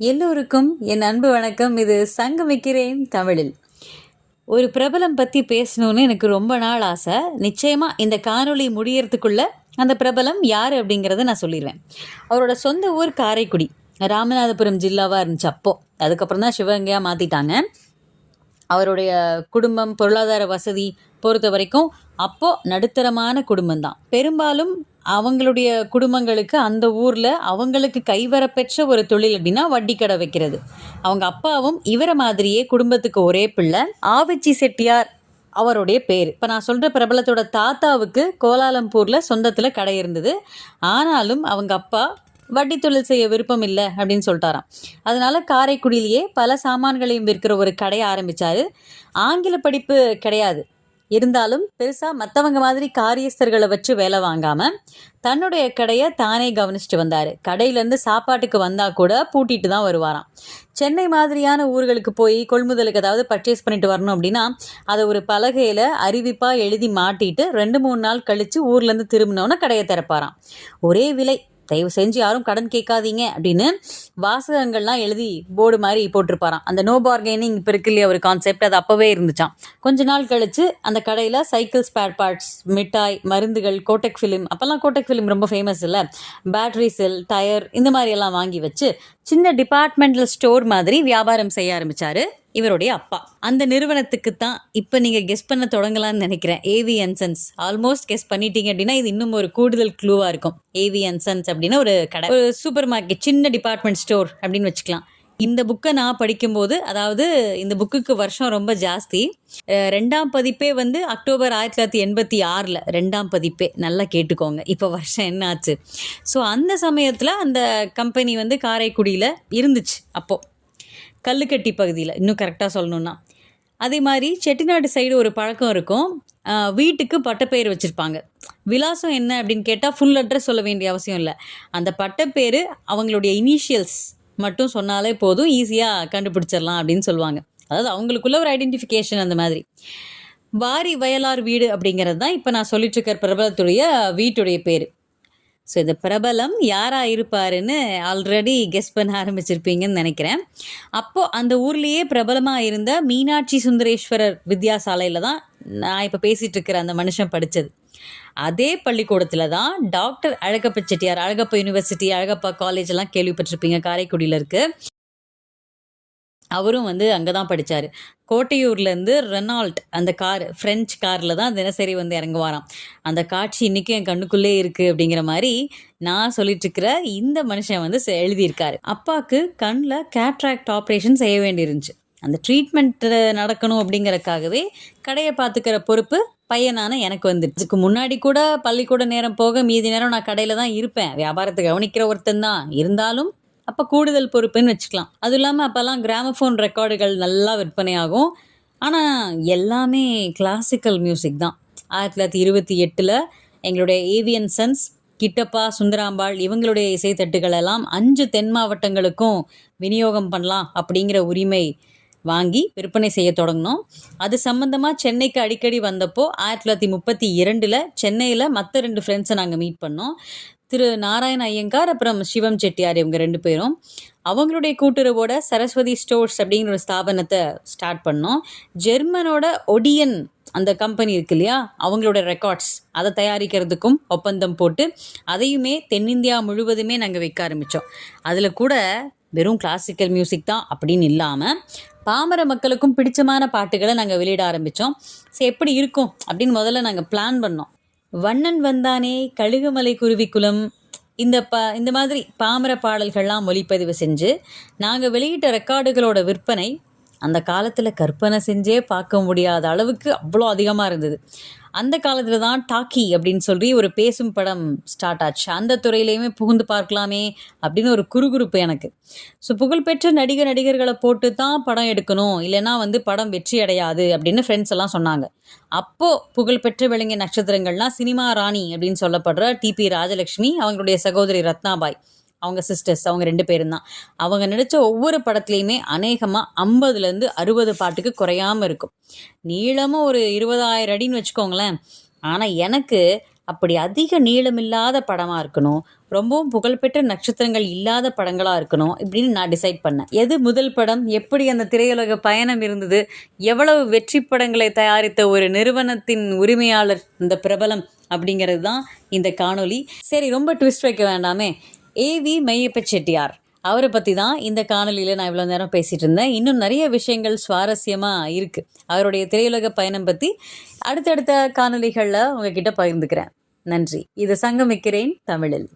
எல்லோருக்கும் என் அன்பு வணக்கம். இது சங்கமிக்கிறேன் தமிழில். ஒரு பிரபலம் பற்றி பேசணும்னு எனக்கு ரொம்ப நாள் ஆசை. நிச்சயமாக இந்த காணொளி முடியறதுக்குள்ள அந்த பிரபலம் யார் அப்படிங்கிறத நான் சொல்லிடுவேன். அவரோட சொந்த ஊர் காரைக்குடி, ராமநாதபுரம் ஜில்லாவாக இருந்துச்சு அப்போது. அதுக்கப்புறம் தான் சிவகங்கையாக மாற்றிட்டாங்க. அவருடைய குடும்பம், பொருளாதார வசதி பொறுத்த வரைக்கும் அப்போது நடுத்தரமான குடும்பம்தான். பெரும்பாலும் அவங்களுடைய குடும்பங்களுக்கு அந்த ஊரில் அவங்களுக்கு கைவரப்பெற்ற ஒரு தொழில் அப்படின்னா வட்டி கடை வைக்கிறது. அவங்க அப்பாவும் இவரை மாதிரியே குடும்பத்துக்கு ஒரே பிள்ளை, ஆவச்சி செட்டியார் அவருடைய பேர். இப்போ நான் சொல்கிற பிரபலத்தோட தாத்தாவுக்கு கோலாலம்பூரில் சொந்தத்தில் கடை இருந்தது. ஆனாலும் அவங்க அப்பா வட்டி தொழில் செய்ய விருப்பம் இல்லை அப்படின்னு சொல்லிட்டாராம். அதனால காரைக்குடியிலேயே பல சாமான்களையும் விற்கிற ஒரு கடையை ஆரம்பித்தார். ஆங்கில படிப்பு கிடையாது, இருந்தாலும் பெருசாக மற்றவங்க மாதிரி காரியஸ்தர்களை வச்சு வேலை வாங்காமல் தன்னுடைய கடையை தானே கவனிச்சுட்டு வந்தார். கடையிலேருந்து சாப்பாட்டுக்கு வந்தால் கூட பூட்டிட்டு தான் வருவாராம். சென்னை மாதிரியான ஊர்களுக்கு போய் கொள்முதலுக்கு ஏதாவது பர்ச்சேஸ் பண்ணிட்டு வரணும் அப்படின்னா அதை ஒரு பலகையில் அறிவிப்பாக எழுதி மாட்டிட்டு 2-3 நாள் கழித்து ஊர்லேருந்து திரும்பினோன்னு கடையை திறப்பாராம். ஒரே விலை, தயவு செஞ்சு யாரும் கடன் கேட்காதீங்க அப்படின்னு வாசகங்கள்லாம் எழுதி போர்டு மாதிரி போட்டிருப்பாராம். அந்த நோ பார்கெனிங் இப்போ இருக்கு இல்லையா ஒரு கான்செப்ட், அது அப்போவே இருந்துச்சான். கொஞ்ச நாள் கழித்து அந்த கடையில் சைக்கிள் ஸ்பேர் பார்ட்ஸ், மிட்டாய், மருந்துகள், கோட்டக் ஃபிலிம், அப்போல்லாம் கோட்டக் ஃபிலிம் ரொம்ப ஃபேமஸ் இல்லை, பேட்ரி செல், டயர், இந்த மாதிரி எல்லாம் வாங்கி வச்சு சின்ன டிபார்ட்மெண்டல் ஸ்டோர் மாதிரி வியாபாரம் செய்ய ஆரம்பித்தார் இவருடைய அப்பா. அந்த நிறுவனத்துக்கு தான் இப்போ நீங்கள் கெஸ் பண்ண தொடங்கலான்னு நினைக்கிறேன், AV and sons. Almost guess பண்ணிட்டீங்க அப்படின்னா இது இன்னும் ஒரு கூடுதல் க்ளூவாக இருக்கும். ஏவி அண்ட் சன்ஸ் அப்படின்னா ஒரு கடை, ஒரு சூப்பர் மார்க்கெட், சின்ன டிபார்ட்மெண்ட் ஸ்டோர் அப்படின்னு வச்சுக்கலாம். இந்த புக்கை நான் படிக்கும்போது, அதாவது இந்த புக்குக்கு வருஷம் ரொம்ப ஜாஸ்தி, 2ஆம் பதிப்பே அக்டோபர் 1986 2ஆம் பதிப்பே, நல்லா கேட்டுக்கோங்க. இப்போ வருஷம் என்ன ஆச்சு. ஸோ அந்த சமயத்தில் அந்த கம்பெனி காரைக்குடியில் இருந்துச்சு. அப்போது கல்லுக்கட்டி பகுதியில், இன்னும் கரெக்டாக சொல்லணுன்னா. அதே மாதிரி செட்டிநாடு சைடு ஒரு பழக்கம் இருக்கும், வீட்டுக்கு பட்டப்பேர் வச்சுருப்பாங்க. விலாசம் என்ன அப்படின்னு கேட்டால் ஃபுல் அட்ரஸ் சொல்ல வேண்டிய அவசியம் இல்லை. அந்த பட்டப்பேர் அவங்களுடைய இனிஷியல்ஸ் மட்டும் சொன்னாலே போதும், ஈஸியாக கண்டுபிடிச்சிடலாம் அப்படின்னு சொல்லுவாங்க. அதாவது அவங்களுக்குள்ள ஒரு ஐடென்டிஃபிகேஷன். அந்த மாதிரி வாரி வயலார் வீடு அப்படிங்கிறது தான் இப்போ நான் சொல்லிட்டுருக்கிற பிரபலத்துடைய வீட்டுடைய பேர். ஸோ இந்த பிரபலம் யாராக இருப்பாருன்னு ஆல்ரெடி கெஸ் பண்ண ஆரம்பிச்சிருப்பீங்கன்னு நினைக்கிறேன். அப்போது அந்த ஊர்லேயே பிரபலமாக இருந்த மீனாட்சி சுந்தரேஸ்வரர் வித்யாசாலையில் தான் நான் இப்போ பேசிகிட்டு இருக்கிற அந்த மனுஷன் படித்தது. அதே பள்ளிக்கூடத்தில் தான் doctor Alagappa Chettiar, Alagappa university, Alagappa college எல்லாம் கேள்விப்பட்டிருப்பீங்க, காரைக்குடியில் இருக்குது. அவரும் அங்கே தான் படித்தார். கோட்டையூர்லேருந்து ரெனால்ட் அந்த கார், ஃப்ரெஞ்ச் காரில் தான் தினசரி இறங்குவாராம். அந்த காட்சி இன்றைக்கும் என் கண்ணுக்குள்ளே இருக்குது அப்படிங்கிற மாதிரி நான் சொல்லிட்டுருக்கிற இந்த மனுஷன் எழுதியிருக்காரு. அப்பாவுக்கு கண்ணில் கேட்ராக்ட் ஆப்ரேஷன் செய்ய வேண்டியிருந்துச்சு. அந்த ட்ரீட்மெண்ட் நடக்கணும் அப்படிங்கிறதுக்காகவே கடையை பார்த்துக்கிற பொறுப்பு பையனான எனக்கு இதுக்கு முன்னாடி கூட பள்ளிக்கூட நேரம் போக மீதி நேரம் நான் கடையில் தான் இருப்பேன். வியாபாரத்தை கவனிக்கிற ஒருத்தன் தான், இருந்தாலும் அப்போ கூடுதல் பொறுப்புன்னு வச்சுக்கலாம். அதுவும் இல்லாமல் அப்போல்லாம் கிராமஃபோன் ரெக்கார்டுகள் நல்லா விற்பனை ஆகும். ஆனால் எல்லாமே கிளாசிக்கல் மியூசிக் தான். 1928 எங்களுடைய AV and sons, Kittappa, Sundarambal இவங்களுடைய இசைத்தட்டுகள் எல்லாம் 5 தென் மாவட்டங்களுக்கும் விநியோகம் பண்ணலாம் அப்படிங்கிற உரிமை வாங்கி விற்பனை செய்ய தொடங்கினோம். அது சம்மந்தமாக சென்னைக்கு அடிக்கடி வந்தப்போ 1932 சென்னையில் மற்ற 2 ஃப்ரெண்ட்ஸை நாங்கள் மீட் பண்ணோம். திரு நாராயண ஐயங்கார், அப்புறம் சிவம் செட்டியார், இவங்க 2 பேரும். அவங்களுடைய கூட்டுறவோட சரஸ்வதி ஸ்டோர்ஸ் அப்படிங்கிற ஒரு ஸ்தாபனத்தை ஸ்டார்ட் பண்ணோம். ஜெர்மனோட ஒடியன் அந்த கம்பெனி இருக்கு இல்லையா, அவங்களோட ரெக்கார்ட்ஸ் அதை தயாரிக்கிறதுக்கும் ஒப்பந்தம் போட்டு அதையுமே தென்னிந்தியா முழுவதுமே நாங்கள் வைக்க ஆரம்பித்தோம். அதில் கூட வெறும் கிளாசிக்கல் மியூசிக் தான் அப்படின்னு இல்லாமல் பாமர மக்களுக்கும் பிடிச்சமான பாட்டுகளை நாங்கள் வெளியிட ஆரம்பித்தோம். ஸோ எப்படி இருக்கும் அப்படின்னு முதல்ல நாங்கள் பிளான் பண்ணோம். வண்ணன் வந்தானே, கழுகுமலை குருவிக்குளம், இந்த மாதிரி பாமர பாடல்கள்லாம் ஒளிப்பதிவு செஞ்சு நாங்கள் வெளியிட்ட ரெக்கார்டுகளோட விற்பனை அந்த காலத்தில் கற்பனை செஞ்சே பார்க்க முடியாத அளவுக்கு அவ்வளோ அதிகமாக இருந்தது. அந்த காலத்தில் தான் டாக்கி அப்படின்னு சொல்லி ஒரு பேசும் படம் ஸ்டார்ட் ஆச்சு. அந்த துறையிலையுமே புகுந்து பார்க்கலாமே அப்படின்னு ஒரு குறுகுறுப்பு எனக்கு. ஸோ புகழ்பெற்ற நடிகர்களை போட்டு தான் படம் எடுக்கணும், இல்லைன்னா படம் வெற்றி அடையாது அப்படின்னு ஃப்ரெண்ட்ஸ் எல்லாம் சொன்னாங்க. அப்போது புகழ்பெற்ற விளங்கிய நட்சத்திரங்கள்லாம் சினிமா ராணி அப்படின்னு சொல்லப்படுற டிபி ராஜலக்ஷ்மி, அவங்களுடைய சகோதரி ரத்னாபாய், அவங்க சிஸ்டர்ஸ், அவங்க 2 பேரும் தான். அவங்க நடித்த ஒவ்வொரு படத்துலையுமே அநேகமாக 50லேருந்து 60 பாட்டுக்கு குறையாமல் இருக்கும். நீளமும் ஒரு 20,000 அடின்னு வச்சுக்கோங்களேன். ஆனால் எனக்கு அப்படி அதிக நீளமில்லாத படமாக இருக்கணும், ரொம்பவும் புகழ்பெற்ற நட்சத்திரங்கள் இல்லாத படங்களாக இருக்கணும் இப்படின்னு நான் டிசைட் பண்ணேன். எது முதல் படம், எப்படி அந்த திரையுலக பயணம் இருந்தது, எவ்வளவு வெற்றி படங்களை தயாரித்த ஒரு நிறுவனத்தின் உரிமையாளர் இந்த பிரபலம் அப்படிங்கிறது தான் இந்த காணொளி. சரி, ரொம்ப ட்விஸ்ட் வைக்க வேண்டாமே. ஏவி மெய்யப்ப செட்டியார் அவரை பற்றி தான் இந்த காணொலியில் நான் இவ்வளோ நேரம் பேசிகிட்டு இருந்தேன். இன்னும் நிறைய விஷயங்கள் சுவாரஸ்யமாக இருக்குது. அவருடைய திரையுலக பயணம் பற்றி அடுத்தடுத்த காணொலிகளில் உங்ககிட்ட பகிர்ந்துக்கிறேன். நன்றி. இது சங்கமிக்கிறேன் தமிழில்.